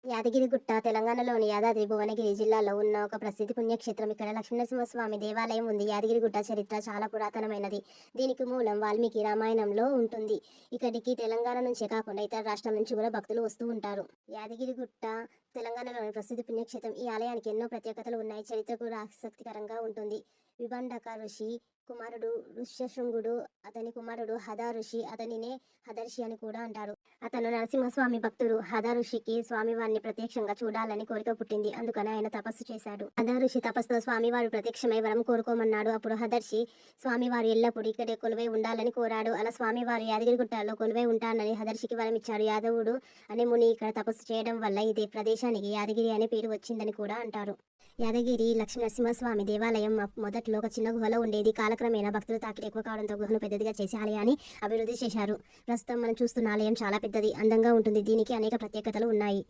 యాదగిరిగుట్ట తెలంగాణలోని యాదాద్రి భువనగిరి జిల్లాలో ఉన్న ఒక ప్రసిద్ధ పుణ్యక్షేత్రం. ఇక్కడ లక్ష్మీనరసింహస్వామి దేవాలయం ఉంది. యాదగిరిగుట్ట చరిత్ర చాలా పురాతనమైనది. దీనికి మూలం వాల్మీకి రామాయణంలో ఉంటుంది. ఇక్కడికి తెలంగాణ నుంచే కాకుండా ఇతర రాష్ట్రాల నుంచి కూడా భక్తులు వస్తూ ఉంటారు. యాదగిరిగుట్ట తెలంగాణలోని ప్రసిద్ధ పుణ్యక్షేత్రం. ఈ ఆలయానికి ఎన్నో ప్రత్యేకతలు ఉన్నాయి. చరిత్ర కూడా ఆసక్తికరంగా ఉంటుంది. విభండక ఋషి కుమారుడు ఋష్యశృంగుడు, అతని కుమారుడు హద ఋషి, అతనినే హదర్షి అని కూడా అంటారు. అతను నరసింహస్వామి భక్తుడు. హద ఋషికి స్వామివారిని ప్రత్యక్షంగా చూడాలని కోరిక పుట్టింది. అందుకని ఆయన తపస్సు చేశాడు. హద ఋషి తపస్సులో స్వామివారు ప్రత్యక్షమై వరం కోరుకోమన్నాడు. అప్పుడు హదర్షి స్వామివారు ఎల్లప్పుడూ ఇక్కడే కొలువై ఉండాలని కోరాడు. అలా స్వామివారు యాదగిరిగుట్టలో కొలువై ఉంటానని హదర్షికి వరం ఇచ్చాడు. యాదవుడు అనే ముని ఇక్కడ తపస్సు చేయడం వల్ల ఇదే ప్రదేశానికి యాదగిరి అనే పేరు వచ్చిందని కూడా అంటారు. యాదగిరి లక్ష్మీనరసింహస్వామి దేవాలయం మొదట్లో ఒక చిన్న గుహలో ఉండేది. కాలక్రమేణా భక్తుల తాకిడి ఎక్కువ కావడంతో గుహను పెద్దదిగా చేసి ఆలయాన్ని అభివృద్ధి చేశారు. ప్రస్తుతం మనం చూస్తున్న ఆలయం చాలా పెద్దది, అందంగా ఉంటుంది. దీనికి అనేక ప్రత్యేకతలు ఉన్నాయి.